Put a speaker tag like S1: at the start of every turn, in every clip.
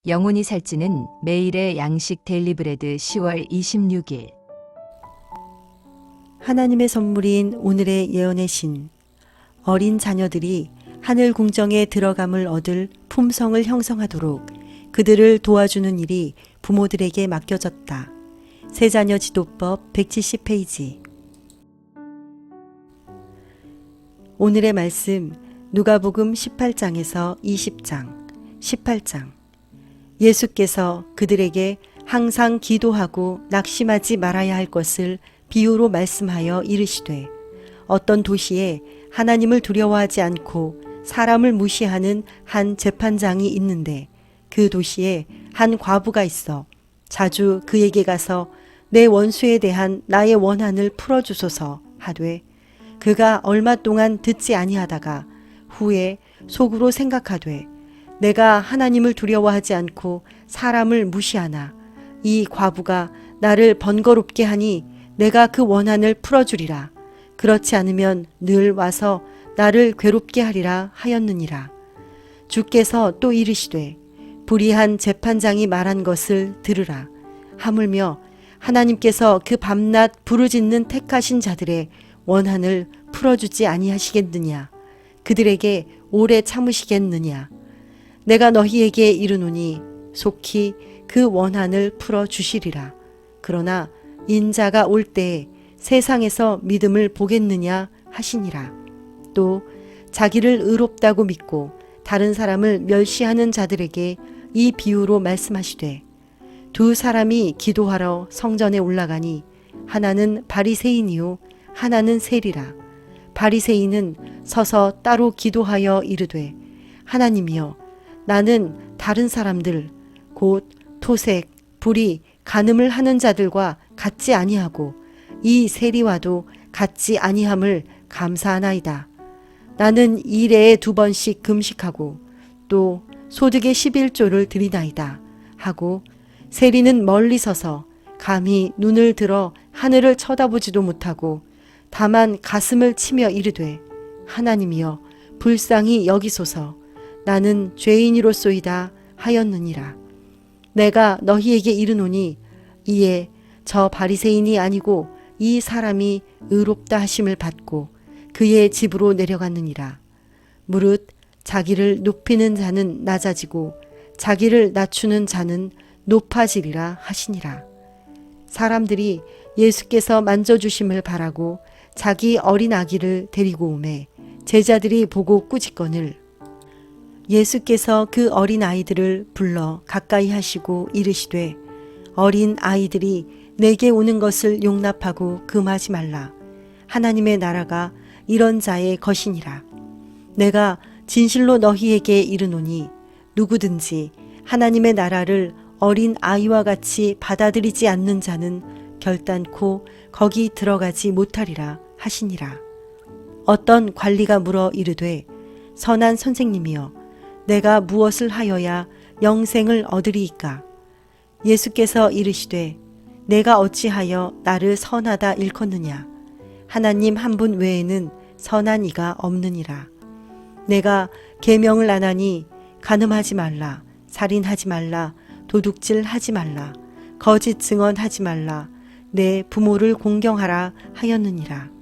S1: 영혼이 살찌는 매일의 양식 데일리브레드 10월 26일.
S2: 하나님의 선물인 오늘의 예언의 신. 어린 자녀들이 하늘 궁정에 들어감을 얻을 품성을 형성하도록 그들을 도와주는 일이 부모들에게 맡겨졌다. 세자녀 지도법 170페이지. 오늘의 말씀 누가복음 18장에서 20장, 18장. 예수께서 그들에게 항상 기도하고 낙심하지 말아야 할 것을 비유로 말씀하여 이르시되, 어떤 도시에 하나님을 두려워하지 않고 사람을 무시하는 한 재판장이 있는데, 그 도시에 한 과부가 있어 자주 그에게 가서 내 원수에 대한 나의 원한을 풀어주소서 하되, 그가 얼마 동안 듣지 아니하다가 후에 속으로 생각하되, 내가 하나님을 두려워하지 않고 사람을 무시하나 이 과부가 나를 번거롭게 하니 내가 그 원한을 풀어주리라. 그렇지 않으면 늘 와서 나를 괴롭게 하리라 하였느니라. 주께서 또 이르시되, 불의한 재판장이 말한 것을 들으라. 하물며 하나님께서 그 밤낮 부르짖는 택하신 자들의 원한을 풀어주지 아니하시겠느냐. 그들에게 오래 참으시겠느냐. 내가 너희에게 이르노니 속히 그 원한을 풀어주시리라. 그러나 인자가 올 때에 세상에서 믿음을 보겠느냐 하시니라. 또 자기를 의롭다고 믿고 다른 사람을 멸시하는 자들에게 이 비유로 말씀하시되, 두 사람이 기도하러 성전에 올라가니 하나는 바리새인이요 하나는 세리라. 바리새인은 서서 따로 기도하여 이르되, 하나님이여, 나는 다른 사람들 곧 토색, 불의, 간음을 하는 자들과 같지 아니하고 이 세리와도 같지 아니함을 감사하나이다. 나는 일에 2번씩 금식하고 또 소득의 11조를 드리나이다 하고, 세리는 멀리 서서 감히 눈을 들어 하늘을 쳐다보지도 못하고 다만 가슴을 치며 이르되, 하나님이여 불쌍히 여기소서. 나는 죄인이로소이다 하였느니라. 내가 너희에게 이르노니 이에 저 바리새인이 아니고 이 사람이 의롭다 하심을 받고 그의 집으로 내려갔느니라. 무릇 자기를 높이는 자는 낮아지고 자기를 낮추는 자는 높아지리라 하시니라. 사람들이 예수께서 만져주심을 바라고 자기 어린 아기를 데리고 오매 제자들이 보고 꾸짖거늘, 예수께서 그 어린 아이들을 불러 가까이 하시고 이르시되, 어린 아이들이 내게 오는 것을 용납하고 금하지 말라. 하나님의 나라가 이런 자의 것이니라. 내가 진실로 너희에게 이르노니 누구든지 하나님의 나라를 어린 아이와 같이 받아들이지 않는 자는 결단코 거기 들어가지 못하리라 하시니라. 어떤 관리가 물어 이르되, 선한 선생님이여, 내가 무엇을 하여야 영생을 얻으리이까? 예수께서 이르시되, 내가 어찌하여 나를 선하다 일컫느냐? 하나님 한 분 외에는 선한 이가 없느니라. 내가 계명을 안 하니 간음하지 말라, 살인하지 말라, 도둑질하지 말라, 거짓 증언하지 말라, 내 부모를 공경하라 하였느니라.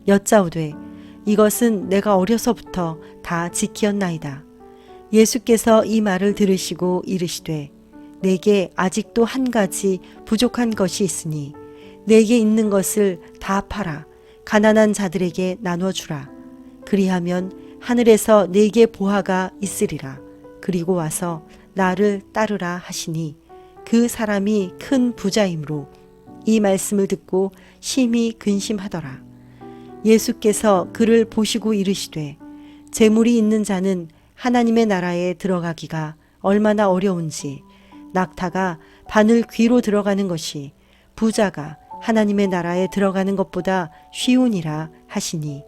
S2: 여짜오되, 이것은 내가 어려서부터 다 지키었나이다. 예수께서 이 말을 들으시고 이르시되, 내게 아직도 한 가지 부족한 것이 있으니 내게 있는 것을 다 팔아 가난한 자들에게 나눠주라. 그리하면 하늘에서 내게 보화가 있으리라. 그리고 와서 나를 따르라 하시니, 그 사람이 큰 부자이므로 이 말씀을 듣고 심히 근심하더라. 예수께서 그를 보시고 이르시되, 재물이 있는 자는 하나님의 나라에 들어가기가 얼마나 어려운지, 낙타가 바늘 귀로 들어가는 것이 부자가 하나님의 나라에 들어가는 것보다 쉬우니라 하시니,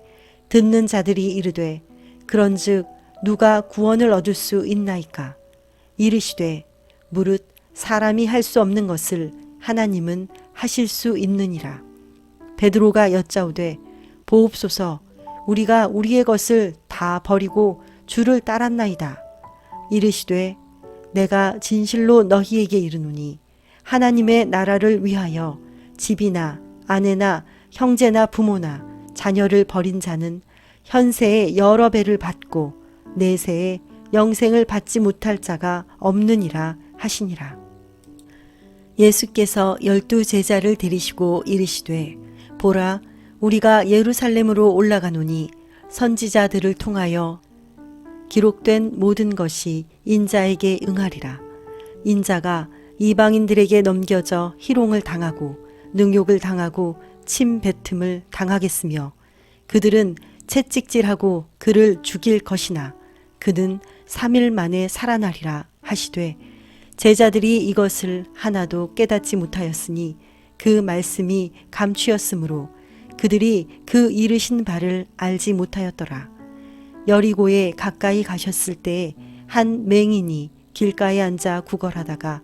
S2: 듣는 자들이 이르되, 그런즉 누가 구원을 얻을 수 있나이까? 이르시되, 무릇 사람이 할 수 없는 것을 하나님은 하실 수 있느니라. 베드로가 여짜오되, 보옵소서, 우리가 우리의 것을 다 버리고 주를 따랐나이다. 이르시되, 내가 진실로 너희에게 이르노니 하나님의 나라를 위하여 집이나 아내나 형제나 부모나 자녀를 버린 자는 현세에 여러 배를 받고 내세에 영생을 받지 못할 자가 없느니라 하시니라. 예수께서 12 제자를 데리시고 이르시되 보라 우리가 예루살렘으로 올라가노니 선지자들을 통하여 기록된 모든 것이 인자에게 응하리라. 인자가 이방인들에게 넘겨져 희롱을 당하고 능욕을 당하고 침 뱉음을 당하겠으며 그들은 채찍질하고 그를 죽일 것이나 그는 3일 만에 살아나리라 하시되 제자들이 이것을 하나도 깨닫지 못하였으니 그 말씀이 감추었으므로 그들이 그 이르신 바를 알지 못하였더라. 여리고에 가까이 가셨을 때에 한 맹인이 길가에 앉아 구걸하다가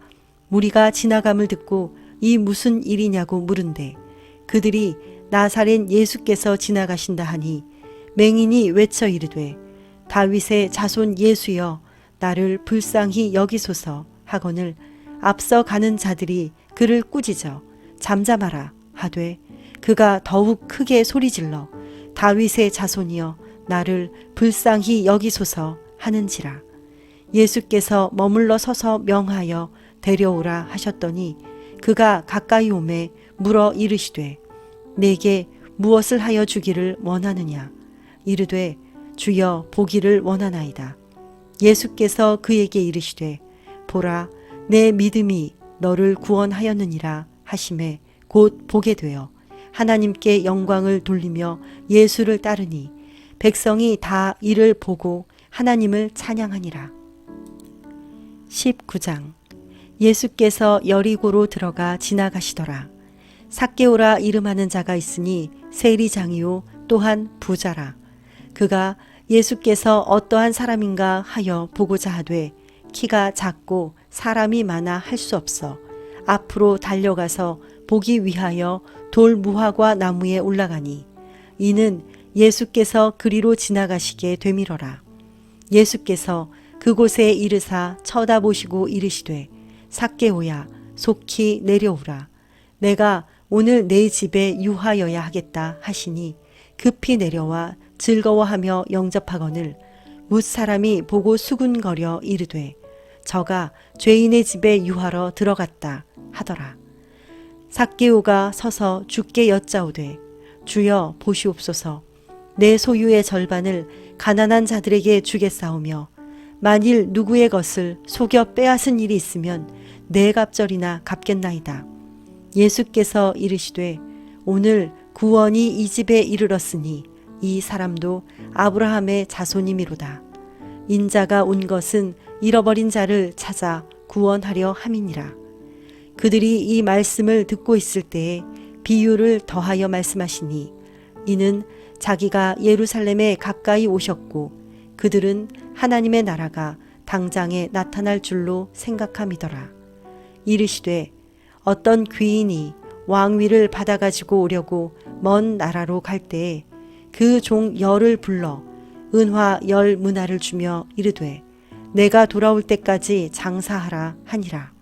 S2: 무리가 지나감을 듣고 이 무슨 일이냐고 물은데 그들이 나사렛 예수께서 지나가신다 하니 맹인이 외쳐 이르되 다윗의 자손 예수여 나를 불쌍히 여기소서 하거늘 앞서 가는 자들이 그를 꾸짖어 잠잠하라 하되 그가 더욱 크게 소리질러 다윗의 자손이여 나를 불쌍히 여기소서 하는지라. 예수께서 머물러 서서 명하여 데려오라 하셨더니 그가 가까이 오매 물어 이르시되 내게 무엇을 하여 주기를 원하느냐. 이르되 주여 보기를 원하나이다. 예수께서 그에게 이르시되 보라 내 믿음이 너를 구원하였느니라 하시매 곧 보게 되어 하나님께 영광을 돌리며 예수를 따르니 백성이 다 이를 보고 하나님을 찬양하니라. 19장. 예수께서 여리고로 들어가 지나가시더라. 삭개오라 이름하는 자가 있으니 세리장이요 또한 부자라. 그가 예수께서 어떠한 사람인가 하여 보고자 하되 키가 작고 사람이 많아 할 수 없어 앞으로 달려가서 보기 위하여 돌 무화과 나무에 올라가니 이는 예수께서 그리로 지나가시게 되밀어라. 예수께서 그곳에 이르사 쳐다보시고 이르시되 삭개오야 속히 내려오라. 내가 오늘 내 집에 유하여야 하겠다 하시니 급히 내려와 즐거워하며 영접하거늘 뭇사람이 보고 수군거려 이르되 저가 죄인의 집에 유하러 들어갔다 하더라. 삭개오가 서서 주께 여짜오되 주여 보시옵소서 내 소유의 절반을 가난한 자들에게 주겠사오며 만일 누구의 것을 속여 빼앗은 일이 있으면 네 갑절이나 갚겠나이다. 예수께서 이르시되 오늘 구원이 이 집에 이르렀으니 이 사람도 아브라함의 자손이미로다. 인자가 온 것은 잃어버린 자를 찾아 구원하려 함이니라. 그들이 이 말씀을 듣고 있을 때에 비유를 더하여 말씀하시니 이는 자기가 예루살렘에 가까이 오셨고 그들은 하나님의 나라가 당장에 나타날 줄로 생각함이더라. 이르시되 어떤 귀인이 왕위를 받아가지고 오려고 먼 나라로 갈 때에 그 종 10을 불러 은화 10 문화를 주며 이르되 내가 돌아올 때까지 장사하라 하니라.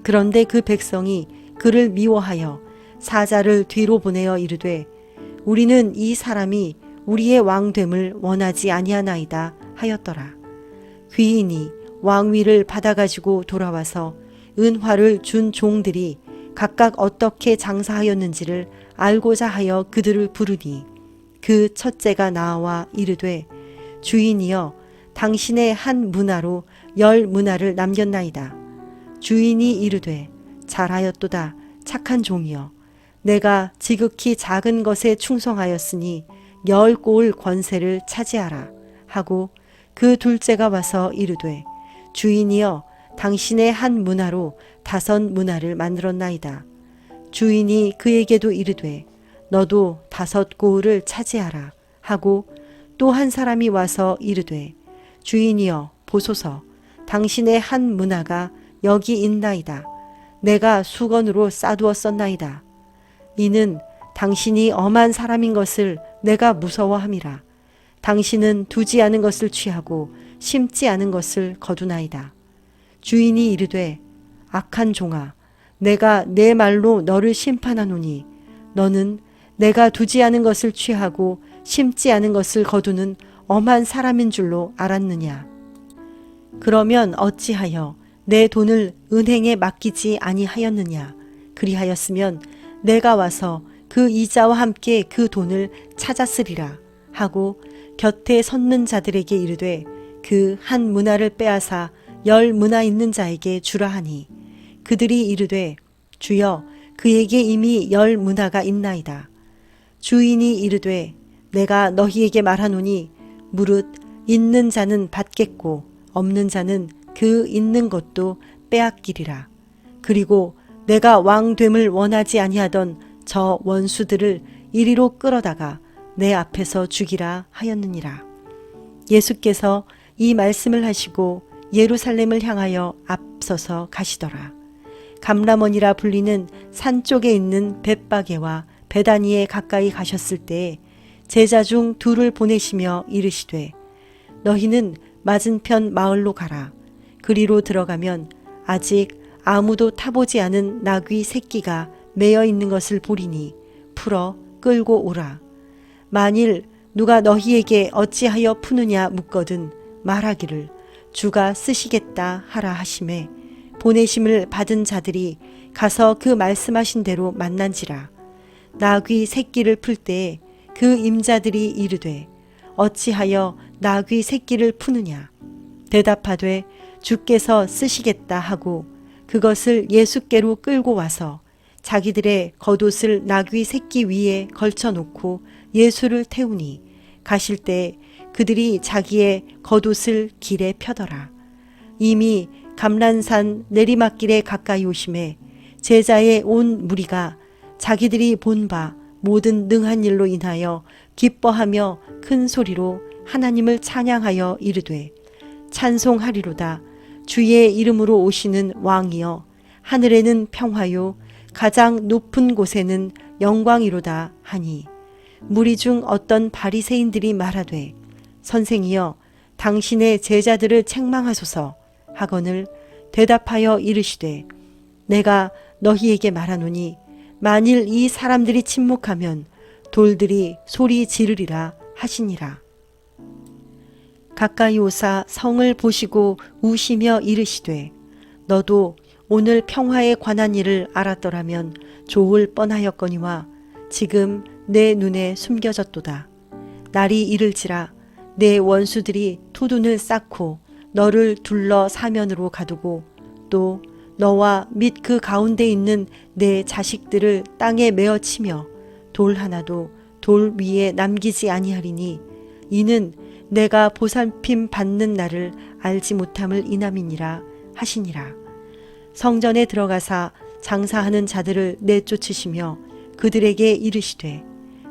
S2: 그런데 그 백성이 그를 미워하여 사자를 뒤로 보내어 이르되 우리는 이 사람이 우리의 왕됨을 원하지 아니하나이다 하였더라. 귀인이 왕위를 받아가지고 돌아와서 은화를 준 종들이 각각 어떻게 장사하였는지를 알고자 하여 그들을 부르니 그 첫째가 나와 이르되 주인이여 당신의 한 문화로 10 문화를 남겼나이다. 주인이 이르되 잘하였도다 착한 종이여 내가 지극히 작은 것에 충성하였으니 10 꼬을 권세를 차지하라 하고 그 둘째가 와서 이르되 주인이여 당신의 한 문화로 5 문화를 만들었나이다. 주인이 그에게도 이르되 너도 5 꼬울을 차지하라 하고 또 한 사람이 와서 이르되 주인이여 보소서 당신의 한 문화가 여기 있나이다. 내가 수건으로 싸두었었나이다. 이는 당신이 엄한 사람인 것을 내가 무서워함이라. 당신은 두지 않은 것을 취하고 심지 않은 것을 거두나이다. 주인이 이르되 악한 종아 내가 내 말로 너를 심판하노니 너는 내가 두지 않은 것을 취하고 심지 않은 것을 거두는 엄한 사람인 줄로 알았느냐. 그러면 어찌하여 내 돈을 은행에 맡기지 아니하였느냐. 그리하였으면 내가 와서 그 이자와 함께 그 돈을 찾았으리라 하고 곁에 섰는 자들에게 이르되 그 한 문화를 빼앗아 10 문화 있는 자에게 주라 하니 그들이 이르되 주여 그에게 이미 10 문화가 있나이다. 주인이 이르되 내가 너희에게 말하노니 무릇 있는 자는 받겠고 없는 자는 그 있는 것도 빼앗기리라. 그리고 내가 왕됨을 원하지 아니하던 저 원수들을 이리로 끌어다가 내 앞에서 죽이라 하였느니라. 예수께서 이 말씀을 하시고 예루살렘을 향하여 앞서서 가시더라. 감람원이라 불리는 산 쪽에 있는 벳바게와 베다니에 가까이 가셨을 때에 제자 중 둘을 보내시며 이르시되 너희는 맞은편 마을로 가라. 그리로 들어가면 아직 아무도 타보지 않은 나귀 새끼가 매여 있는 것을 보리니 풀어 끌고 오라. 만일 누가 너희에게 어찌하여 푸느냐 묻거든 말하기를 주가 쓰시겠다 하라 하시매 보내심을 받은 자들이 가서 그 말씀하신 대로 만난지라. 나귀 새끼를 풀 때에 그 임자들이 이르되 어찌하여 나귀 새끼를 푸느냐. 대답하되 주께서 쓰시겠다 하고 그것을 예수께로 끌고 와서 자기들의 겉옷을 나귀 새끼 위에 걸쳐놓고 예수를 태우니 가실 때 그들이 자기의 겉옷을 길에 펴더라. 이미 감란산 내리막길에 가까이 오심에 제자의 온 무리가 자기들이 본 바 모든 능한 일로 인하여 기뻐하며 큰 소리로 하나님을 찬양하여 이르되 찬송하리로다. 주의 이름으로 오시는 왕이여 하늘에는 평화요 가장 높은 곳에는 영광이로다 하니 무리 중 어떤 바리새인들이 말하되 선생이여 당신의 제자들을 책망하소서 하거늘 대답하여 이르시되 내가 너희에게 말하노니 만일 이 사람들이 침묵하면 돌들이 소리 지르리라 하시니라. 가까이 오사 성을 보시고 우시며 이르시되 너도 오늘 평화에 관한 일을 알았더라면 좋을 뻔하였거니와 지금 내 눈에 숨겨졌도다. 날이 이를지라 내 원수들이 토둔을 쌓고 너를 둘러 사면으로 가두고 또 너와 및 그 가운데 있는 내 자식들을 땅에 메어치며 돌 하나도 돌 위에 남기지 아니하리니 이는 내가 보살핌 받는 날을 알지 못함을 인함이니라 하시니라. 성전에 들어가사 장사하는 자들을 내쫓으시며 그들에게 이르시되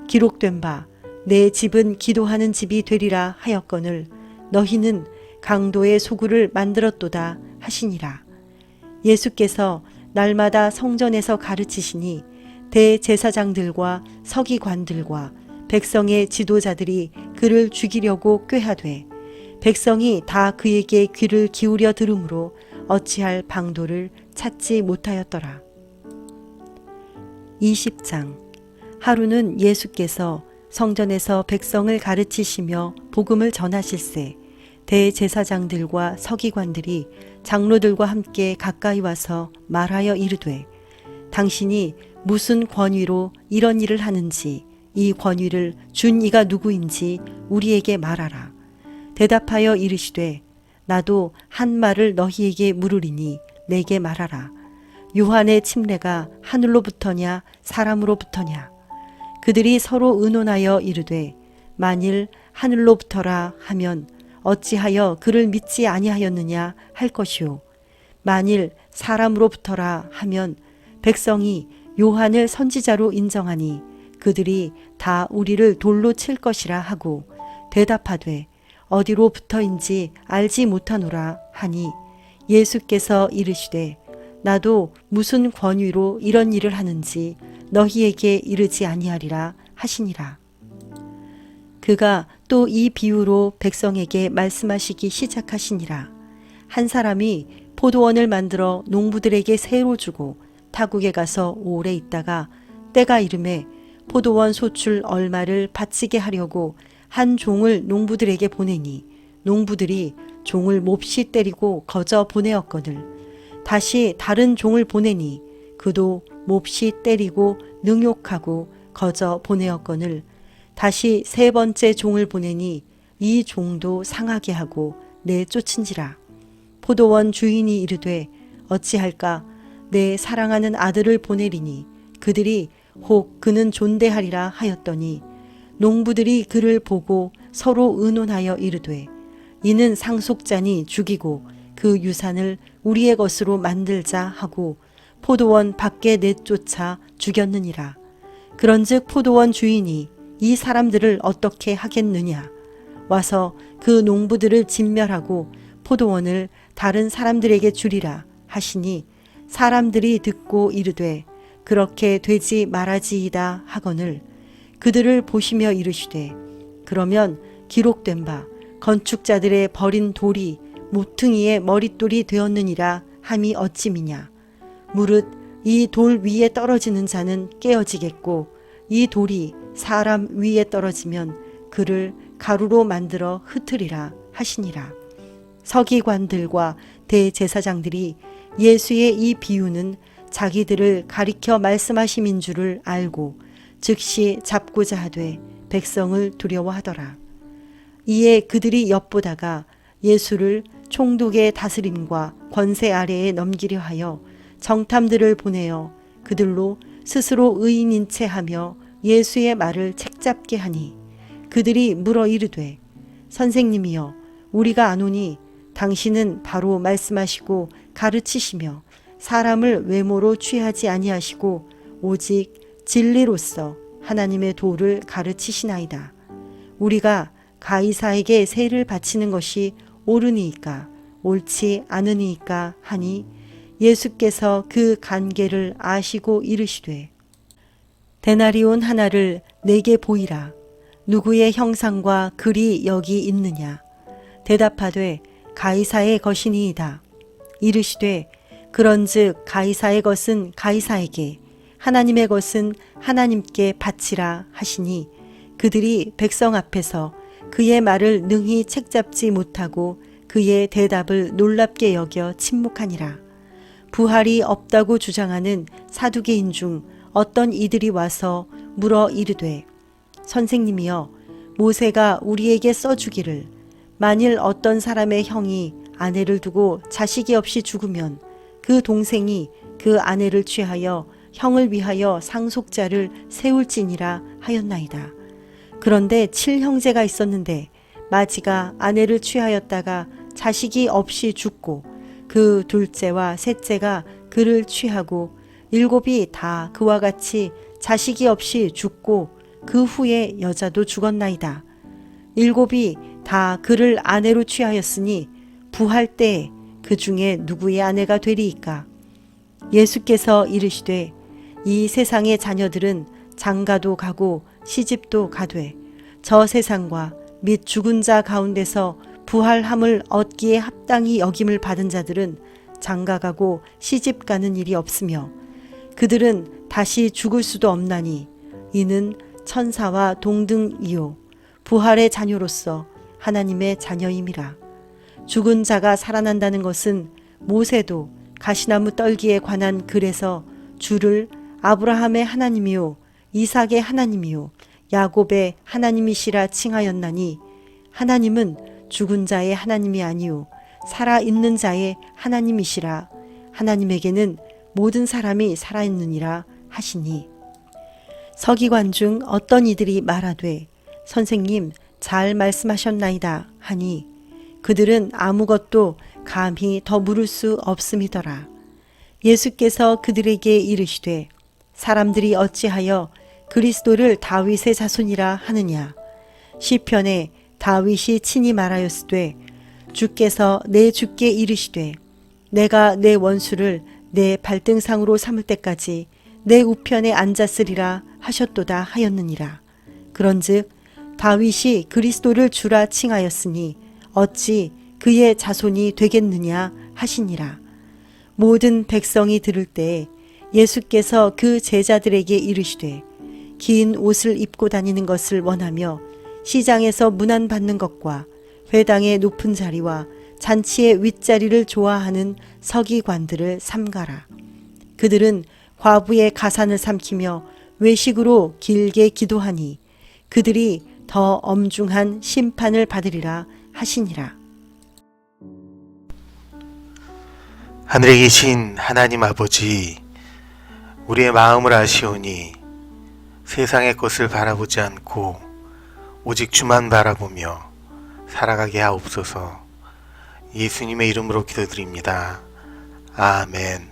S2: 기록된 바 내 집은 기도하는 집이 되리라 하였거늘 너희는 강도의 소굴을 만들었도다 하시니라. 예수께서 날마다 성전에서 가르치시니 대제사장들과 서기관들과 백성의 지도자들이 그를 죽이려고 꾀하되 백성이 다 그에게 귀를 기울여 들으므로 어찌할 방도를 찾지 못하였더라. 20장. 하루는 예수께서 성전에서 백성을 가르치시며 복음을 전하실세 대제사장들과 서기관들이 장로들과 함께 가까이 와서 말하여 이르되 당신이 무슨 권위로 이런 일을 하는지 이 권위를 준 이가 누구인지 우리에게 말하라. 대답하여 이르시되 나도 한 말을 너희에게 물으리니 내게 말하라. 요한의 침례가 하늘로부터냐 사람으로부터냐. 그들이 서로 의논하여 이르되 만일 하늘로부터라 하면 어찌하여 그를 믿지 아니하였느냐 할 것이요 만일 사람으로부터라 하면 백성이 요한을 선지자로 인정하니 그들이 다 우리를 돌로 칠 것이라 하고 대답하되 어디로부터인지 알지 못하노라 하니 예수께서 이르시되 나도 무슨 권위로 이런 일을 하는지 너희에게 이르지 아니하리라 하시니라. 그가 또 이 비유로 백성에게 말씀하시기 시작하시니라. 한 사람이 포도원을 만들어 농부들에게 새로 주고 타국에 가서 오래 있다가 때가 이름에 포도원 소출 얼마를 바치게 하려고 한 종을 농부들에게 보내니 농부들이 종을 몹시 때리고 거저 보내었거늘 다시 다른 종을 보내니 그도 몹시 때리고 능욕하고 거저 보내었거늘 다시 세 번째 종을 보내니 이 종도 상하게 하고 내쫓은지라. 포도원 주인이 이르되 어찌할까 내 사랑하는 아들을 보내리니 그들이 혹 그는 존대하리라 하였더니 농부들이 그를 보고 서로 의논하여 이르되 이는 상속자니 죽이고 그 유산을 우리의 것으로 만들자 하고 포도원 밖에 내쫓아 죽였느니라. 그런즉 포도원 주인이 이 사람들을 어떻게 하겠느냐 와서 그 농부들을 진멸하고 포도원을 다른 사람들에게 주리라 하시니 사람들이 듣고 이르되 그렇게 되지 말아지이다 하거늘 그들을 보시며 이르시되 그러면 기록된 바 건축자들의 버린 돌이 모퉁이의 머릿돌이 되었느니라 함이 어찌미냐. 무릇 이 돌 위에 떨어지는 자는 깨어지겠고 이 돌이 사람 위에 떨어지면 그를 가루로 만들어 흩으리라 하시니라. 서기관들과 대제사장들이 예수의 이 비유는 자기들을 가리켜 말씀하심인 줄을 알고 즉시 잡고자 하되 백성을 두려워하더라. 이에 그들이 엿보다가 예수를 총독의 다스림과 권세 아래에 넘기려 하여 정탐들을 보내어 그들로 스스로 의인인 채 하며 예수의 말을 책잡게 하니 그들이 물어 이르되 선생님이여 우리가 아노니 당신은 바로 말씀하시고 가르치시며 사람을 외모로 취하지 아니하시고 오직 진리로서 하나님의 도를 가르치시나이다. 우리가 가이사에게 세를 바치는 것이 옳으니이까 옳지 않으니이까 하니 예수께서 그 관계를 아시고 이르시되 데나리온 하나를 내게 보이라. 누구의 형상과 글이 여기 있느냐. 대답하되 가이사의 것이니이다. 이르시되 그런즉 가이사의 것은 가이사에게 하나님의 것은 하나님께 바치라 하시니 그들이 백성 앞에서 그의 말을 능히 책잡지 못하고 그의 대답을 놀랍게 여겨 침묵하니라. 부활이 없다고 주장하는 사두개인 중 어떤 이들이 와서 물어 이르되 선생님이여 모세가 우리에게 써주기를 만일 어떤 사람의 형이 아내를 두고 자식이 없이 죽으면 그 동생이 그 아내를 취하여 형을 위하여 상속자를 세울지니라 하였나이다. 그런데 7형제가 있었는데 마지가 아내를 취하였다가 자식이 없이 죽고 그 둘째와 셋째가 그를 취하고 7이 다 그와 같이 자식이 없이 죽고 그 후에 여자도 죽었나이다. 7이 다 그를 아내로 취하였으니 부할 때에 그 중에 누구의 아내가 되리이까? 예수께서 이르시되 이 세상의 자녀들은 장가도 가고 시집도 가되 저 세상과 및 죽은 자 가운데서 부활함을 얻기에 합당히 여김을 받은 자들은 장가가고 시집 가는 일이 없으며 그들은 다시 죽을 수도 없나니 이는 천사와 동등이요 부활의 자녀로서 하나님의 자녀임이라. 죽은 자가 살아난다는 것은 모세도 가시나무 떨기에 관한 글에서 주를 아브라함의 하나님이요 이삭의 하나님이요 야곱의 하나님이시라 칭하였나니 하나님은 죽은 자의 하나님이 아니요 살아있는 자의 하나님이시라. 하나님에게는 모든 사람이 살아있느니라 하시니 서기관 중 어떤 이들이 말하되 선생님 잘 말씀하셨나이다 하니 그들은 아무것도 감히 더 물을 수 없음이더라. 예수께서 그들에게 이르시되 사람들이 어찌하여 그리스도를 다윗의 자손이라 하느냐. 시편에 다윗이 친히 말하였으되 주께서 내 주께 이르시되 내가 내 원수를 내 발등상으로 삼을 때까지 내 우편에 앉았으리라 하셨도다 하였느니라. 그런즉 다윗이 그리스도를 주라 칭하였으니 어찌 그의 자손이 되겠느냐 하시니라. 모든 백성이 들을 때 예수께서 그 제자들에게 이르시되 긴 옷을 입고 다니는 것을 원하며 시장에서 문안받는 것과 회당의 높은 자리와 잔치의 윗자리를 좋아하는 서기관들을 삼가라. 그들은 과부의 가산을 삼키며 외식으로 길게 기도하니 그들이 더 엄중한 심판을 받으리라 하시니라.
S3: 하늘에 계신 하나님 아버지, 우리의 마음을 아시오니 세상의 것을 바라보지 않고 오직 주만 바라보며 살아가게 하옵소서. 예수님의 이름으로 기도드립니다. 아멘.